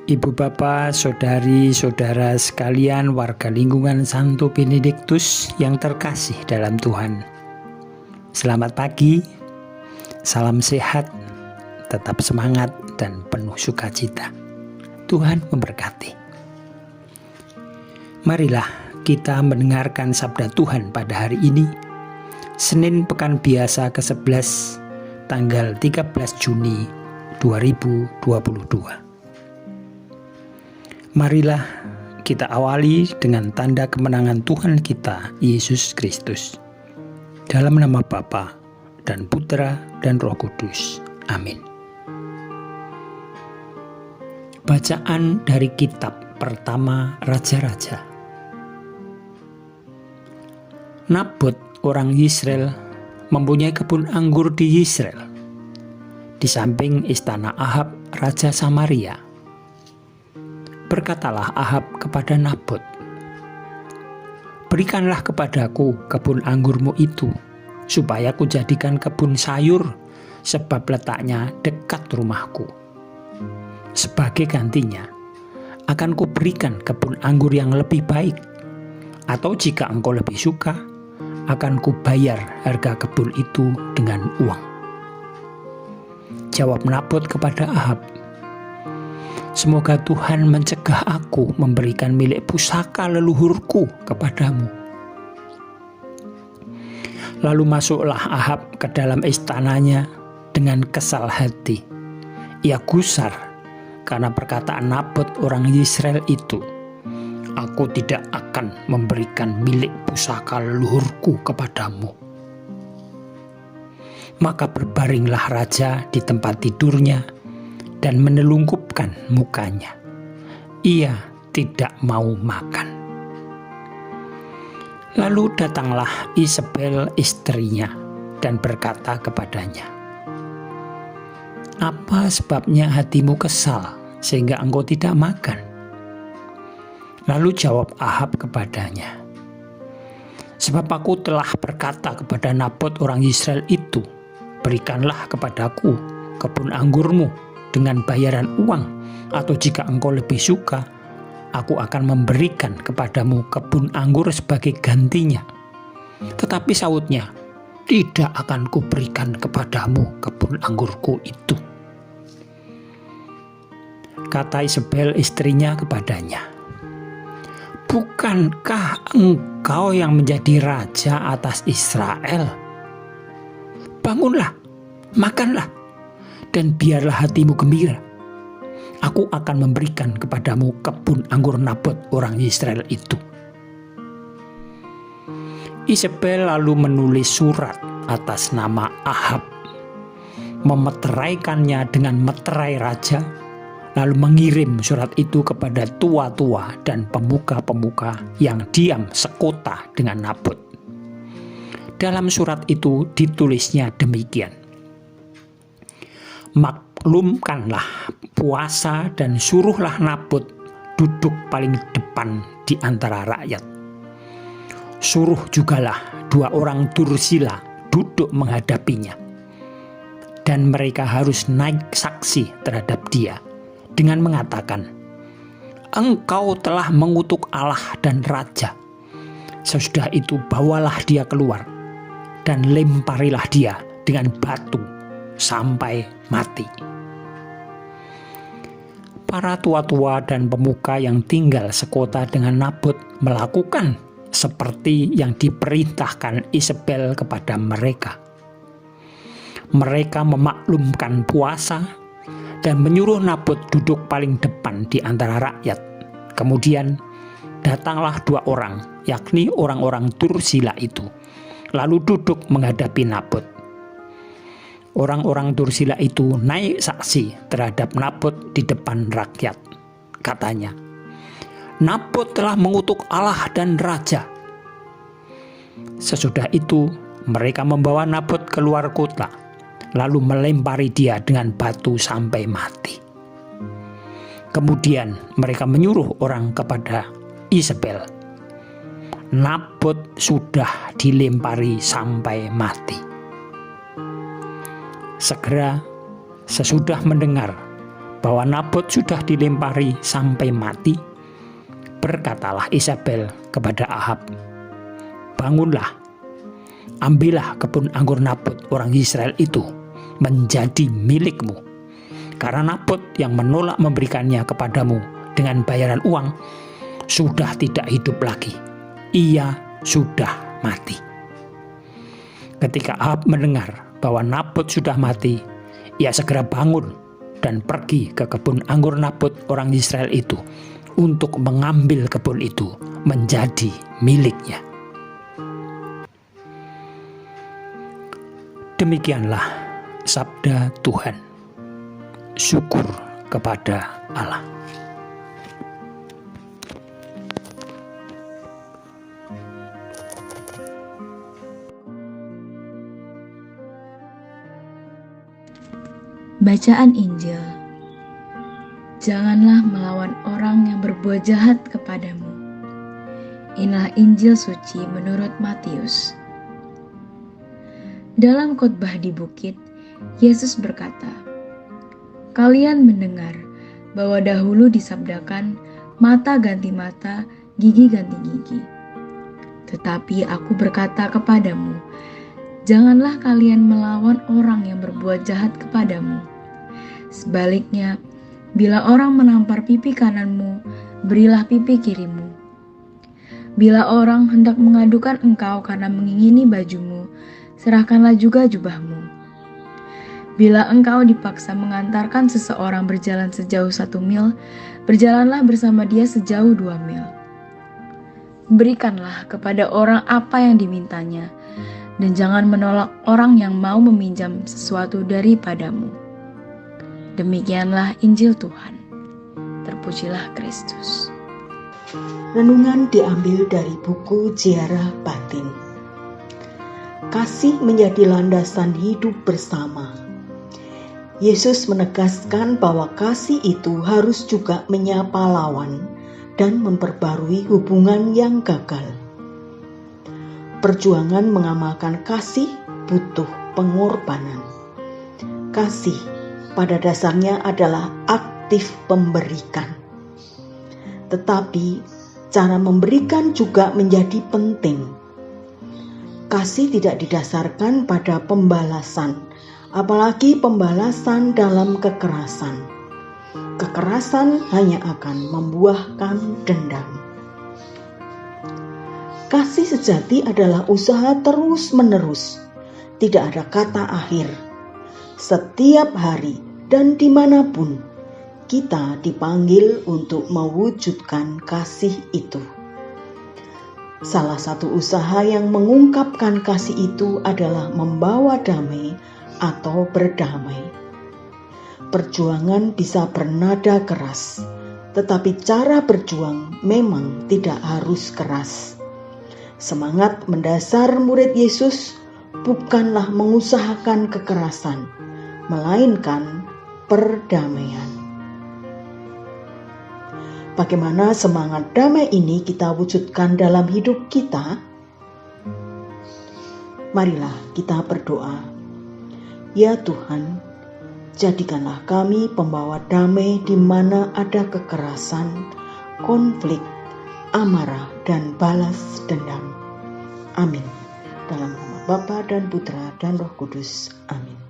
Ibu bapak, saudari, saudara sekalian, warga lingkungan Santo Benediktus yang terkasih dalam Tuhan. Selamat pagi, salam sehat, tetap semangat dan penuh sukacita. Tuhan memberkati. Marilah kita mendengarkan sabda Tuhan pada hari ini, Senin Pekan Biasa ke-11, tanggal 13 Juni 2022. Marilah kita awali dengan tanda kemenangan Tuhan kita, Yesus Kristus. Dalam nama Bapa dan Putra dan Roh Kudus. Amin. Bacaan dari kitab pertama Raja-Raja. Nabot orang Yisrael mempunyai kebun anggur di Yisrael, di samping istana Ahab, Raja Samaria. Berkatalah Ahab kepada Nabot, "Berikanlah kepadaku kebun anggurmu itu, supaya kujadikan kebun sayur, sebab letaknya dekat rumahku. Sebagai gantinya, akan kuberikan kebun anggur yang lebih baik, atau jika engkau lebih suka, akan kubayar harga kebun itu dengan uang." Jawab Nabot kepada Ahab, "Semoga Tuhan mencegah aku memberikan milik pusaka leluhurku kepadamu." Lalu masuklah Ahab ke dalam istananya dengan kesal hati. Ia gusar karena perkataan Nabot orang Yisrael itu, "Aku tidak akan memberikan milik pusaka leluhurku kepadamu." Maka berbaringlah raja di tempat tidurnya dan menelungkupkan mukanya. Ia tidak mau makan. Lalu datanglah Isabel istrinya dan berkata kepadanya, "Apa sebabnya hatimu kesal sehingga engkau tidak makan?" Lalu jawab Ahab kepadanya, "Sebab aku telah berkata kepada Nabot orang Israel itu, berikanlah kepadaku kebun anggurmu dengan bayaran uang, atau jika engkau lebih suka, aku akan memberikan kepadamu kebun anggur sebagai gantinya. Tetapi sautnya, tidak akan kuberikan kepadamu kebun anggurku itu." Kata Isabel istrinya kepadanya, "Bukankah engkau yang menjadi raja atas Israel? Bangunlah, makanlah, dan biarlah hatimu gembira. Aku akan memberikan kepadamu kebun anggur Nabot orang Israel itu." Isabel lalu menulis surat atas nama Ahab, memeteraikannya dengan meterai raja, lalu mengirim surat itu kepada tua-tua dan pemuka-pemuka yang diam sekota dengan Nabot. Dalam surat itu ditulisnya demikian, "Maklumkanlah puasa dan suruhlah Nabot duduk paling depan di antara rakyat. Suruh jugalah 2 orang Dursila duduk menghadapinya, dan mereka harus naik saksi terhadap dia dengan mengatakan, 'Engkau telah mengutuk Allah dan raja.' Sesudah itu bawalah dia keluar dan lemparilah dia dengan batu sampai mati." Para tua-tua dan pemuka yang tinggal sekota dengan Nabot melakukan seperti yang diperintahkan Isabel kepada mereka. Mereka memaklumkan puasa dan menyuruh Nabot duduk paling depan di antara rakyat. Kemudian datanglah 2 orang, yakni orang-orang Dursila itu, lalu duduk menghadapi Nabot. Orang-orang Dursila itu naik saksi terhadap Nabot di depan rakyat. Katanya, "Nabot telah mengutuk Allah dan raja." Sesudah itu mereka membawa Nabot keluar kota, lalu melempari dia dengan batu sampai mati. Kemudian mereka menyuruh orang kepada Isabel, "Nabot sudah dilempari sampai mati." Segera sesudah mendengar bahwa Nabot sudah dilempari sampai mati, berkatalah Isabel kepada Ahab, "Bangunlah, ambillah kebun anggur Nabot orang Israel itu menjadi milikmu. Karena Nabot yang menolak memberikannya kepadamu dengan bayaran uang sudah tidak hidup lagi. Ia sudah mati." Ketika Ahab mendengar bahwa Nabot sudah mati, ia segera bangun dan pergi ke kebun anggur Nabot orang Israel itu untuk mengambil kebun itu menjadi miliknya. Demikianlah sabda Tuhan. Syukur kepada Allah. Bacaan Injil. Janganlah melawan orang yang berbuat jahat kepadamu. Inilah Injil suci menurut Matius. Dalam khotbah di bukit, Yesus berkata, "Kalian mendengar bahwa dahulu disabdakan mata ganti mata, gigi ganti gigi. Tetapi aku berkata kepadamu, janganlah kalian melawan orang yang berbuat jahat kepadamu. Sebaliknya, bila orang menampar pipi kananmu, berilah pipi kirimu. Bila orang hendak mengadukan engkau karena mengingini bajumu, serahkanlah juga jubahmu. Bila engkau dipaksa mengantarkan seseorang berjalan sejauh 1 mil, berjalanlah bersama dia sejauh 2 mil. Berikanlah kepada orang apa yang dimintanya, dan jangan menolak orang yang mau meminjam sesuatu daripadamu." Demikianlah Injil Tuhan. Terpujilah Kristus. Renungan diambil dari buku Ziarah Batin. Kasih menjadi landasan hidup bersama. Yesus menegaskan bahwa kasih itu harus juga menyapa lawan dan memperbarui hubungan yang gagal. Perjuangan mengamalkan kasih butuh pengorbanan. Kasih pada dasarnya adalah aktif pemberikan. Tetapi cara memberikan juga menjadi penting. Kasih tidak didasarkan pada pembalasan, apalagi pembalasan dalam kekerasan. Kekerasan hanya akan membuahkan dendam. Kasih sejati adalah usaha terus-menerus, tidak ada kata akhir. Setiap hari dan dimanapun kita dipanggil untuk mewujudkan kasih itu. Salah satu usaha yang mengungkapkan kasih itu adalah membawa damai atau berdamai. Perjuangan bisa bernada keras, tetapi cara berjuang memang tidak harus keras. Semangat mendasar murid Yesus bukanlah mengusahakan kekerasan, melainkan perdamaian. Bagaimana semangat damai ini kita wujudkan dalam hidup kita? Marilah kita berdoa. Ya Tuhan, jadikanlah kami pembawa damai di mana ada kekerasan, konflik, amarah, dan balas dendam. Amin. Dalam nama Bapa dan Putra dan Roh Kudus. Amin.